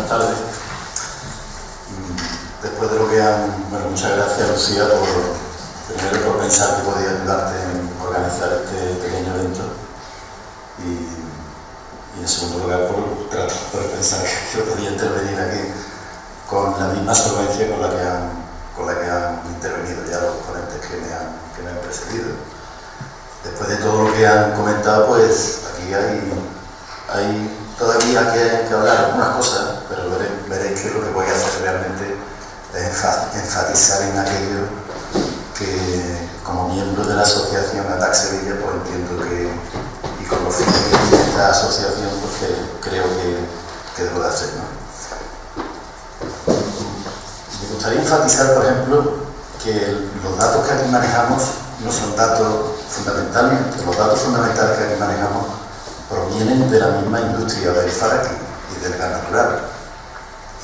buenas tardes. Después de lo que han... Bueno, muchas gracias, Lucía, primero por pensar que podía ayudarte en organizar este pequeño evento y en segundo lugar por pensar que yo podía intervenir aquí con la misma solvencia con la que han intervenido ya los ponentes que me han precedido. Después de todo lo que han comentado, pues aquí hay todavía que hablar algunas cosas, pero veréis que lo que voy a hacer realmente es enfatizar en aquello que, como miembro de la asociación ATAC Sevilla, pues entiendo que, y con los fines de esta asociación, pues creo que debo de hacer, ¿no? Me gustaría enfatizar, por ejemplo, que los datos que aquí manejamos no son datos fundamentales. Los datos fundamentales que aquí manejamos provienen de la misma industria del fracking y del gas natural,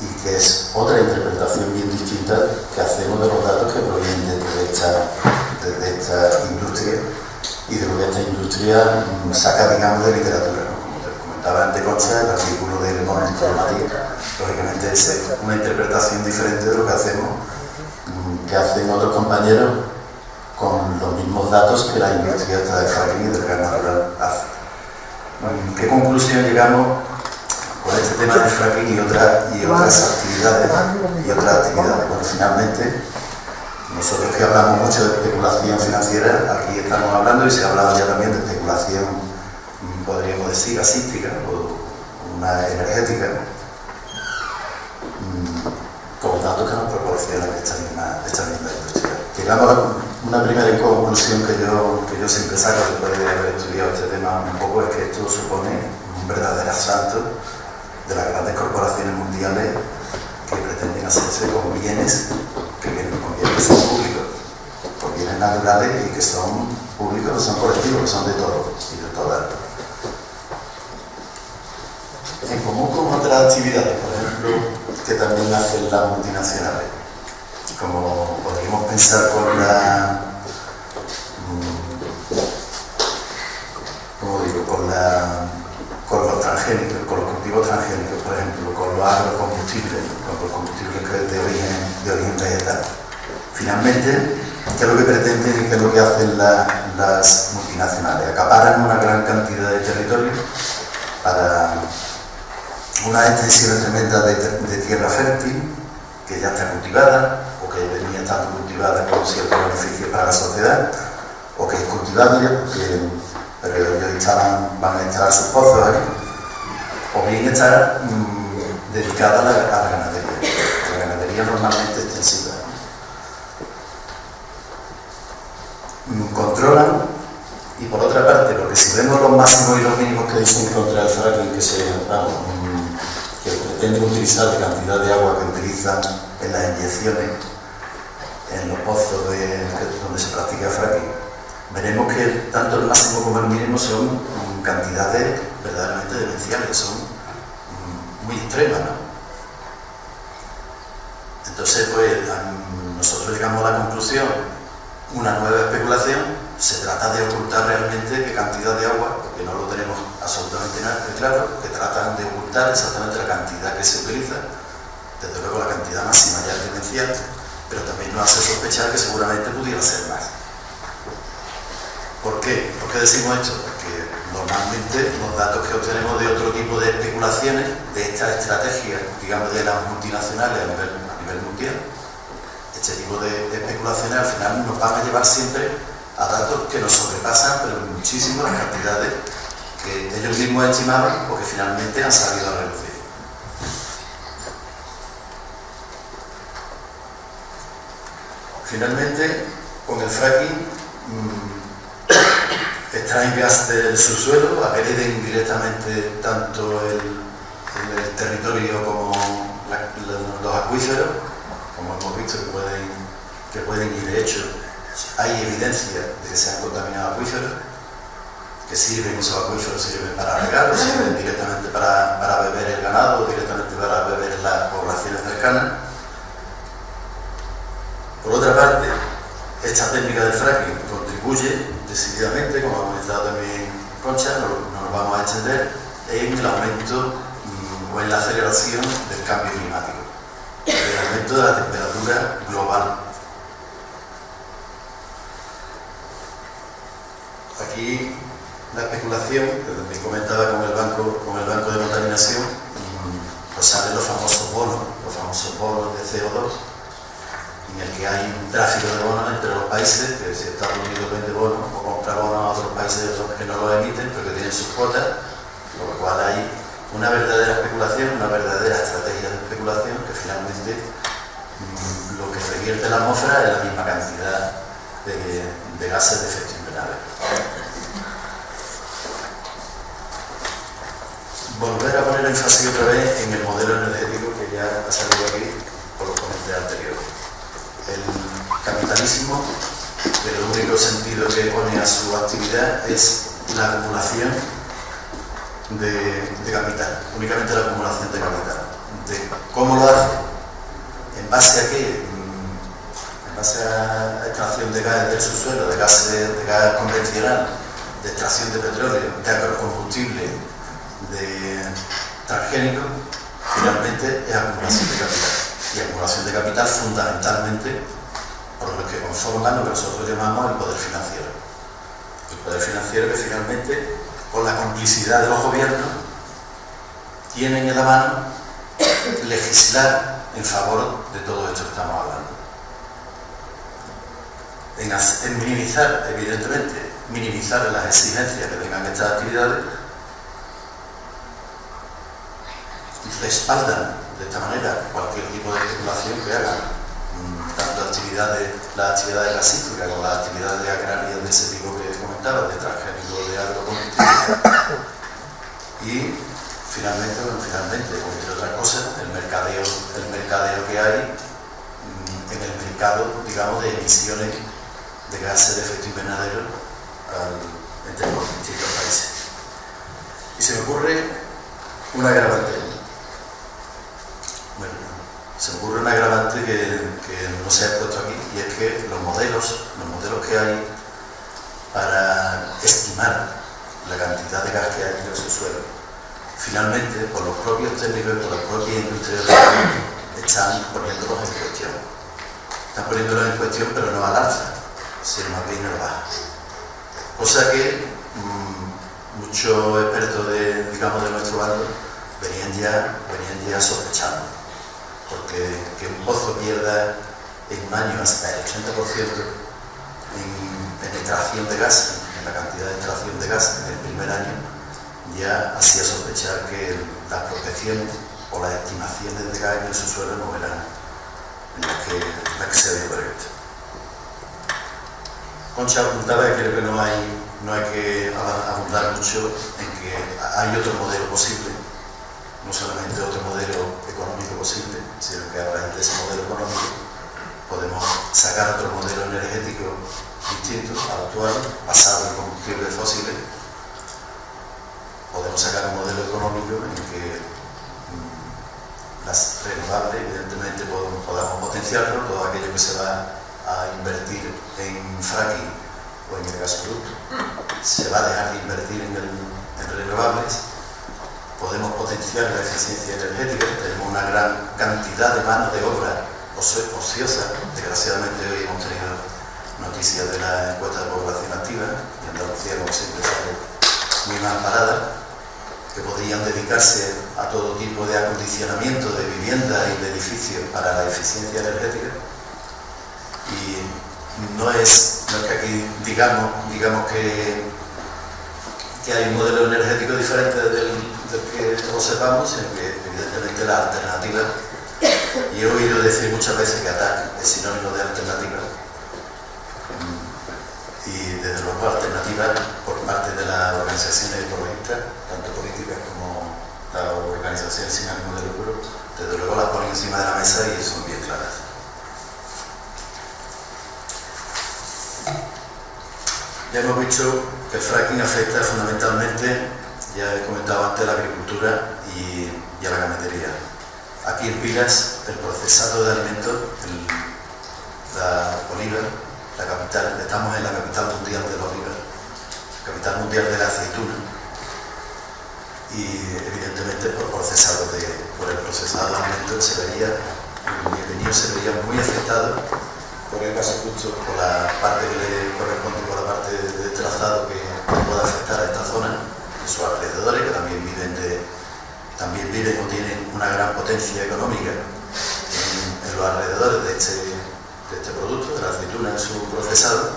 y que es otra interpretación bien distinta que hacemos de los datos que provienen de esta industria y de lo que esta industria saca, digamos, de literatura, ¿no? Como te comentaba antes, Concha, el artículo de Le Monde Diplomatique, lógicamente es una interpretación diferente de lo que hacen otros compañeros con los mismos datos que la industria del fracking y del gas natural hace. ¿Qué conclusión llegamos con este tema del fracking y otras actividades? Bueno, finalmente, nosotros que hablamos mucho de especulación financiera, aquí estamos hablando, y se ha hablado ya también de especulación, podríamos decir, gasística o una energética, con los datos que nos proporciona esta misma industria. Llegamos a una primera conclusión que yo siempre saco después de haber estudiado este tema un poco, es que esto supone un verdadero asalto de las grandes corporaciones mundiales que pretenden hacerse con bienes que son públicos, con bienes naturales y que son públicos, que son colectivos, que son de todos y de todas. En común con otras actividades, por ejemplo, que también hacen las multinacionales, como podríamos pensar con los transgénicos, con los cultivos transgénicos, por ejemplo, con los agrocombustibles, con los combustibles de origen vegetal. Finalmente, ¿qué es lo que pretenden y qué es lo que hacen las multinacionales? Acaparan una gran cantidad de territorio para una extensión tremenda de tierra fértil que ya está cultivada, o que venía estando cultivada con ciertos beneficios para la sociedad, o que es cultivable, pero ellos van a instalar sus pozos aquí, o bien está dedicada a la ganadería normalmente extensiva. Controlan, y por otra parte, porque si vemos los máximos y los mínimos que dicen contra el fracking, que pretenden utilizar la cantidad de agua que utilizan en las inyecciones en los pozos donde se practica fracking, veremos que tanto el máximo como el mínimo son cantidades verdaderamente demenciales, son muy extremas, ¿no? Entonces, pues, nosotros llegamos a la conclusión, una nueva especulación, se trata de ocultar realmente qué cantidad de agua, porque no lo tenemos absolutamente claro, que tratan de ocultar exactamente la cantidad que se utiliza, desde luego la cantidad máxima ya es demencial, pero también nos hace sospechar que seguramente pudiera ser más. ¿Por qué? ¿Por qué decimos esto? Porque normalmente los datos que obtenemos de otro tipo de especulaciones, de esta estrategia, digamos, de las multinacionales a nivel mundial, este tipo de especulaciones al final nos van a llevar siempre a datos que nos sobrepasan, pero muchísimo las cantidades que ellos mismos estimaban o que finalmente han salido a reducir. Finalmente, con el fracking, extraen gas del subsuelo, agreden directamente tanto el territorio como los acuíferos, como hemos visto que pueden, y de hecho hay evidencia de que se han contaminado acuíferos, que esos acuíferos sirven para regar, o sirven directamente para beber el ganado, o directamente para beber las poblaciones cercanas. Por otra parte, esta técnica del fracking contribuye decididamente, como ha comentado también Concha, no nos vamos a extender, en el aumento o en la aceleración del cambio climático, el aumento de la temperatura global. Aquí la especulación, que también comentaba con el banco de contaminación, pues salen los famosos bonos de CO2, en el que hay un tráfico de bonos entre los países, que si Estados Unidos vende bonos o compra bonos a otros países que no los emiten, pero que tienen sus cuotas, por lo cual hay una verdadera especulación, una verdadera estrategia de especulación que finalmente lo que revierte la atmósfera es la misma cantidad de gases de efecto invernadero. Volver a poner énfasis otra vez en el modelo energético que ya ha salido aquí por los ponentes anteriores. El capitalismo, el único sentido que pone a su actividad es la acumulación de capital, únicamente la acumulación de capital. ¿Cómo lo hace? ¿En base a qué? En base a extracción de gas del subsuelo, de gas convencional, de extracción de petróleo, de agrocombustible, de transgénico, finalmente es acumulación de capital. Y acumulación de capital fundamentalmente por lo que conforman lo que nosotros llamamos el poder financiero. El poder financiero que finalmente, con la complicidad de los gobiernos, tienen en la mano legislar en favor de todo esto que estamos hablando. En minimizar, evidentemente, minimizar las exigencias que tengan estas actividades, respaldan de esta manera cualquier tipo de especulación que hagan, tanto las actividades gasísticas como las actividades agrarias de ese tipo que comentaba, de transgénicos, de agrocombustible. Y finalmente, entre otras cosas, el mercadeo que hay en el mercado, digamos, de emisiones de gases de efecto invernadero entre los distintos países. Y se me ocurre un agravante. Bueno, se me ocurre un agravante que no se ha puesto aquí, y es que los modelos que hay para estimar la cantidad de gas que hay en el subsuelo, finalmente, por los propios técnicos, por las propias industrias están poniéndolos en cuestión. Están poniéndolos en cuestión, pero no al alza, sino más bien al baja. Cosa que muchos expertos de nuestro bando venían ya sospechando. Porque que un pozo pierda en un año hasta el 80% en extracción de gas, en la cantidad de extracción de gas en el primer año, ya hacía sospechar que las prospecciones o las estimaciones de gas en el subsuelo no eran las que se había previsto. Concha apuntaba que creo que no hay que abundar mucho en que hay otro modelo posible, no solamente otro modelo económico posible, sino que a raíz de ese modelo económico podemos sacar otro modelo energético distinto al actual, basado en combustibles fósiles. Podemos sacar un modelo económico en que las renovables, evidentemente, podamos potenciarlo, todo aquello que se va a invertir en fracking o en el gasoducto, se va a dejar de invertir en renovables. Podemos potenciar la eficiencia energética, tenemos una gran cantidad de mano de obra ociosa. Desgraciadamente hoy hemos tenido noticias de la encuesta de población activa, y Andalucía, como siempre, sale muy mal parada, que podrían dedicarse a todo tipo de acondicionamiento de viviendas y de edificios para la eficiencia energética. Y no es que aquí digamos que hay un modelo energético diferente del que todos sepamos, sino que evidentemente la alternativa, y he oído decir muchas veces que ATAC es sinónimo de alternativa, y desde luego alternativas por parte de las organizaciones ecologistas, tanto políticas como las organizaciones sin ánimo de lucro, desde luego las ponen encima de la mesa y son bien claras. Ya hemos visto que el fracking afecta fundamentalmente, ya he comentado antes, a la agricultura y a la ganadería. Aquí en Pilas, el procesado de alimentos, la oliva, la capital, estamos en la capital mundial de la oliva, capital mundial de la aceituna, y evidentemente por el procesado de alimentos se vería, el vino se vería muy afectado por el gasoducto, por la parte que le corresponde, por la parte de trazado que pueda afectar a esta zona y sus alrededores, que también viven o tienen una gran potencia económica en los alrededores de este producto, de la aceituna en su procesado,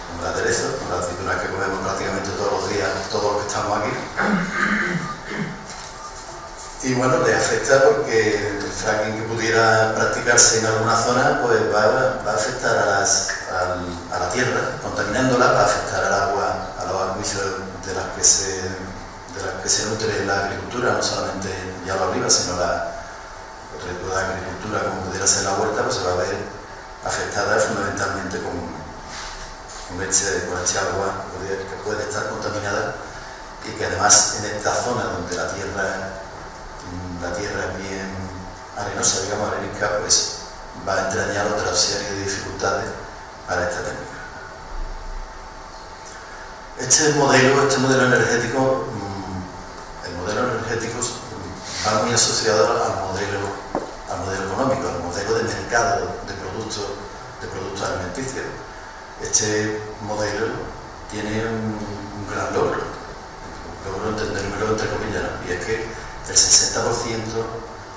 como el aderezo, con las aceitunas que comemos prácticamente todos los días, todos los que estamos aquí. Y bueno, le afecta porque el fracking que pudiera practicarse en alguna zona pues va a afectar a la tierra, contaminándola, va a afectar al agua, a los acuíferos de las que se nutre la agricultura, no solamente ya la oliva, sino otro tipo de agricultura como pudiera ser la huerta, pues se va a ver afectada fundamentalmente con este agua que puede estar contaminada y que además en esta zona donde la tierra es bien arenosa, digamos arenisca, pues va a entrañar otra serie de dificultades para esta técnica. Este modelo energético, va muy asociado al modelo económico, al modelo de mercado de productos alimenticios. Este modelo tiene un gran logro entendérmelo entre comillas, ¿no? Y es que el 60%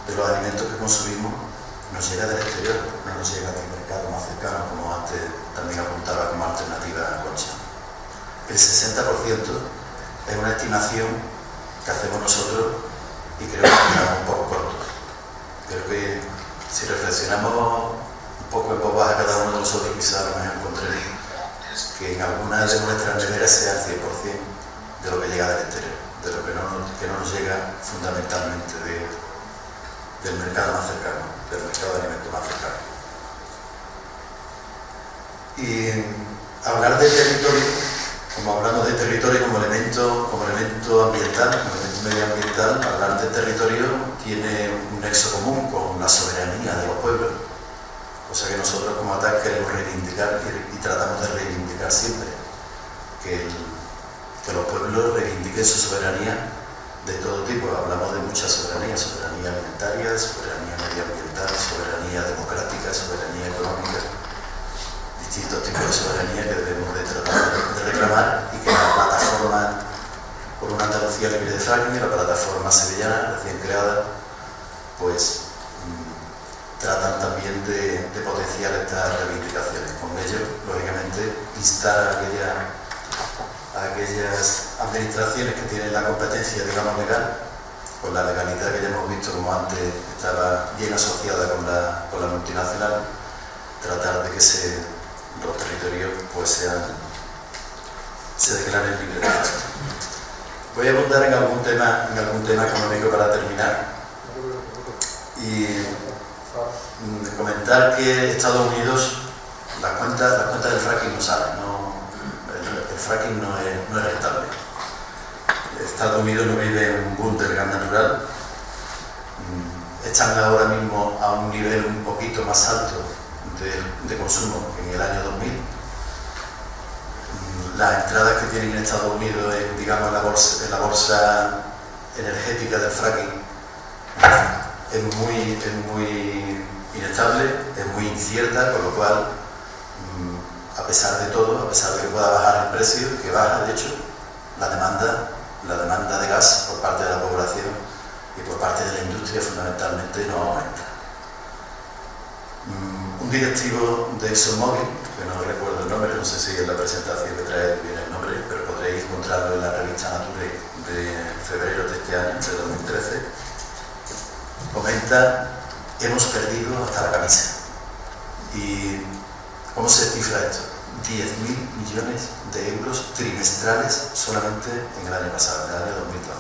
de los alimentos que consumimos nos llega del exterior, no nos llega del mercado más cercano, como antes también apuntaba como alternativa a Concha. El 60% es una estimación que hacemos nosotros y creo que quedamos un poco cortos. Creo que si reflexionamos un poco en voz baja cada uno de nosotros, quizás a lo mejor encontraremos que en algunas de nuestras neveras sea el 100% de lo que llega del exterior, de lo que no nos llega fundamentalmente del mercado más cercano, del mercado de alimentos más cercano. Y hablar de territorio, como hablamos de territorio como elemento ambiental, como elemento medioambiental, hablar de territorio tiene un nexo común con la soberanía de los pueblos, cosa que nosotros como ATAC queremos reivindicar y tratamos de reivindicar siempre, que los pueblos reivindiquen su soberanía de todo tipo. Hablamos de mucha soberanía, soberanía alimentaria, soberanía medioambiental, soberanía democrática, soberanía económica, distintos tipos de soberanía que debemos de tratar de reclamar y que la plataforma por una Andalucía libre de fracking y la plataforma sevillana recién creada pues tratan también de potenciar estas reivindicaciones. Con ello, lógicamente, instar a aquellas administraciones que tienen la competencia, digamos, legal, con la legalidad que ya hemos visto como antes estaba bien asociada con la multinacional, tratar de que los territorios pues se declaren libres de fracking. Voy a abundar en algún tema económico para terminar y comentar que Estados Unidos las cuentas del fracking no salen, el fracking no es rentable. Estados Unidos no vive un boom del gas natural, están ahora mismo a un nivel un poquito más alto de consumo que en el año 2000. Las entradas que tienen en Estados Unidos digamos, en la bolsa energética del fracking es muy inestable, es muy incierta, con lo cual, a pesar de todo, a pesar de que pueda bajar el precio, que baja de hecho, la demanda de gas por parte de la población y por parte de la industria fundamentalmente no aumenta. Un directivo de ExxonMobil, que no recuerdo el nombre, no sé si en la presentación que trae viene el nombre, pero podréis encontrarlo en la revista Nature de febrero de este año, de 2013, comenta: hemos perdido hasta la camisa. ¿Y cómo se cifra esto? 10.000 millones de euros trimestrales solamente en el año pasado, en el año 2012.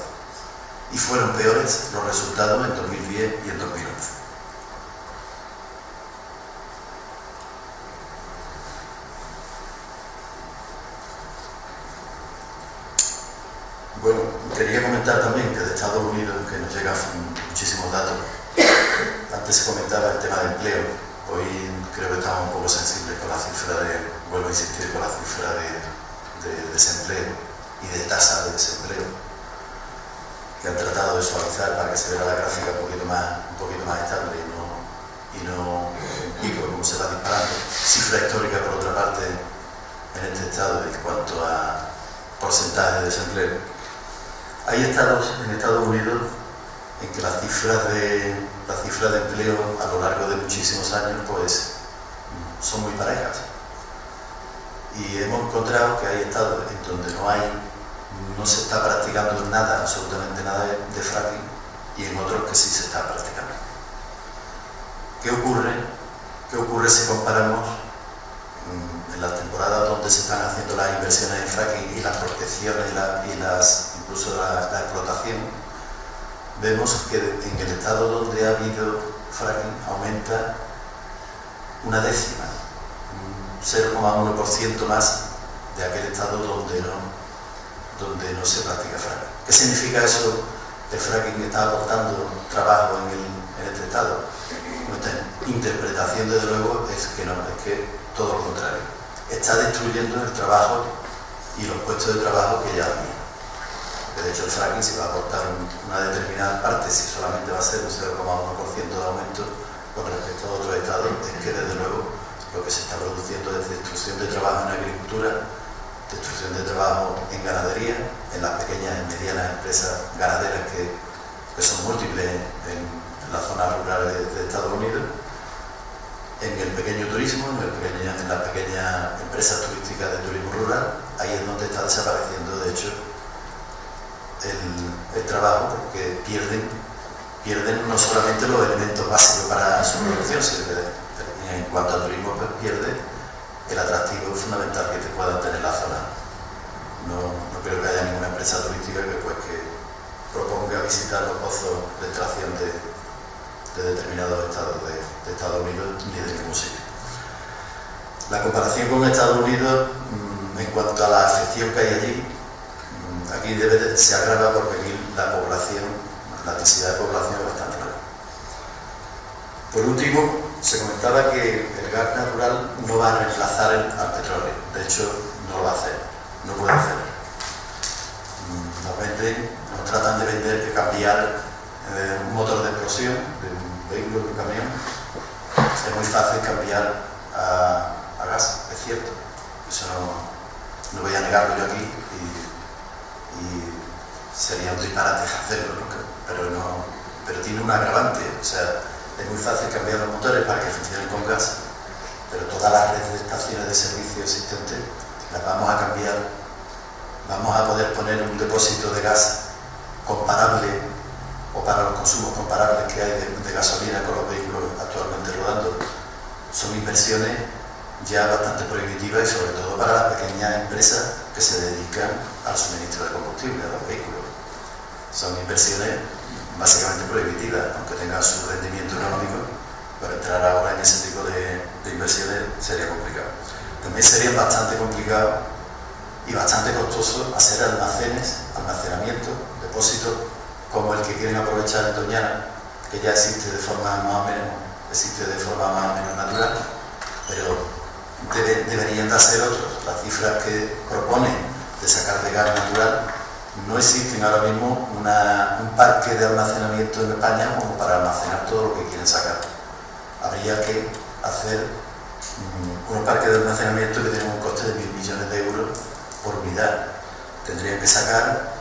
Y fueron peores los resultados en 2010 y en 2011. Bueno, quería comentar también que de Estados Unidos, que nos llegan muchísimos datos, antes se comentaba el tema de empleo, hoy creo que estamos un poco sensibles con la cifra vuelvo a insistir, con la cifra de desempleo y de tasa de desempleo, que tratado de suavizar para que se vea la gráfica un poquito más estable y no un pico como se va disparando. Cifra histórica, por otra parte, en este estado en cuanto a porcentaje de desempleo. Hay estados en Estados Unidos en que las cifras de empleo a lo largo de muchísimos años pues son muy parejas. Y hemos encontrado que hay estados en donde no se está practicando nada, absolutamente nada de fracking, y en otros que sí se está practicando. ¿Qué ocurre si comparamos en las temporadas donde se están haciendo las inversiones en fracking y las prospecciones incluso la explotación? Vemos que en el estado donde ha habido fracking aumenta una décima, un 0,1% más de aquel estado donde no se practica fracking. ¿Qué significa eso? ¿El fracking está aportando trabajo en este estado? Nuestra interpretación, desde luego, es que no, es que todo lo contrario. Está destruyendo el trabajo y los puestos de trabajo que ya había. De hecho, el fracking, si va a aportar una determinada parte, si solamente va a ser un 0,1% de aumento con respecto a otros estados, es que desde luego lo que se está produciendo es destrucción de trabajo en agricultura, destrucción de trabajo en ganadería, en las pequeñas y medianas empresas ganaderas que son múltiples en las zonas rurales de Estados Unidos, en el pequeño turismo, en las pequeñas empresas turísticas de turismo rural. Ahí es donde está desapareciendo, de hecho, el trabajo, porque pierden no solamente los elementos básicos para su producción, sino que en cuanto al turismo pues pierde el atractivo fundamental que te puedan tener la zona. No creo que haya ninguna empresa turística que proponga visitar los pozos de extracción de determinados estados de Estados Unidos ni de ningún sitio. La comparación con Estados Unidos, en cuanto a la afección que hay allí, aquí se agrava porque aquí la densidad de población es bastante alta. Por último, se comentaba que el gas natural no va a reemplazar al petróleo. De hecho, no lo va a hacer, no puede hacerlo. Nos tratan de vender que cambiar un motor de explosión de un vehículo, de un camión, es muy fácil cambiar a gas, es cierto. Eso no voy a negarlo yo aquí y sería un disparate hacerlo, pero tiene un agravante. O sea, es muy fácil cambiar los motores para que funcionen con gas, pero todas las redes de estaciones de servicio existentes las vamos a cambiar. Vamos a poder poner un depósito de gas comparable o para los consumos comparables que hay de gasolina con los vehículos actualmente rodando. Son inversiones ya bastante prohibitivas y sobre todo para las pequeñas empresas que se dedican al suministro de combustible a los vehículos. Son inversiones básicamente prohibitivas, aunque tengan su rendimiento económico. Para entrar ahora en ese tipo de inversiones sería complicado. También sería bastante complicado y bastante costoso hacer almacenamiento, depósitos como el que quieren aprovechar en Doñana, que ya existe de forma más o menos natural, pero deberían de hacer otros. Las cifras que proponen de sacar de gas natural, no existen ahora mismo un parque de almacenamiento en España como para almacenar todo lo que quieren sacar. Habría que hacer unos parques de almacenamiento que tienen un coste de 1.000 millones de euros por unidad. Tendrían que sacar,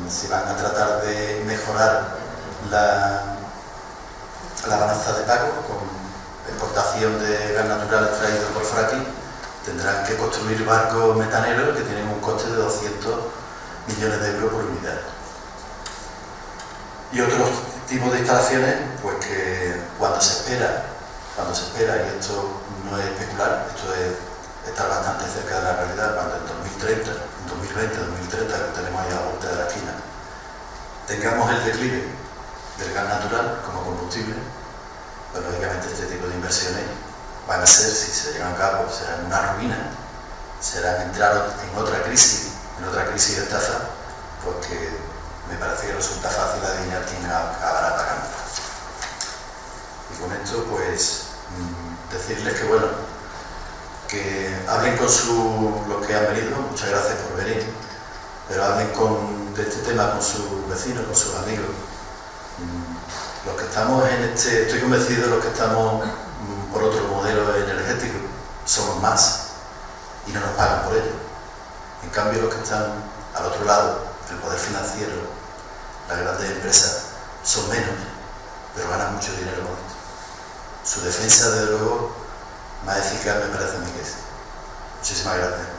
si van a tratar de mejorar la balanza de pago con exportación de gas natural extraído por fracking, tendrán que construir barcos metaneros que tienen un coste de 200 millones de euros por unidad. Y otros tipos de instalaciones, pues que cuando se espera, y esto no es especular, esto es estar bastante cerca de la realidad, cuando en 2030, en 2020, 2030, que tenemos ahí a la vuelta de la esquina, tengamos el declive del gas natural como combustible, pues lógicamente este tipo de inversiones van a ser, si se llevan a cabo, serán una ruina, serán entrar en otra crisis de estafa, porque me parece que resulta fácil adivinar quién acabará pagando. Y con esto, pues, decirles que, bueno, que hablen con los que han venido, muchas gracias por venir, pero hablen de este tema con su vecinos, con sus amigos. Los que estamos estoy convencido de los que estamos por otro modelo energético, somos más y no nos pagan por ello. En cambio, los que están al otro lado, el poder financiero, las grandes empresas, son menos, pero ganan mucho dinero con esto. Su defensa, desde luego, más eficaz me parece a mí que es. Muchísimas gracias.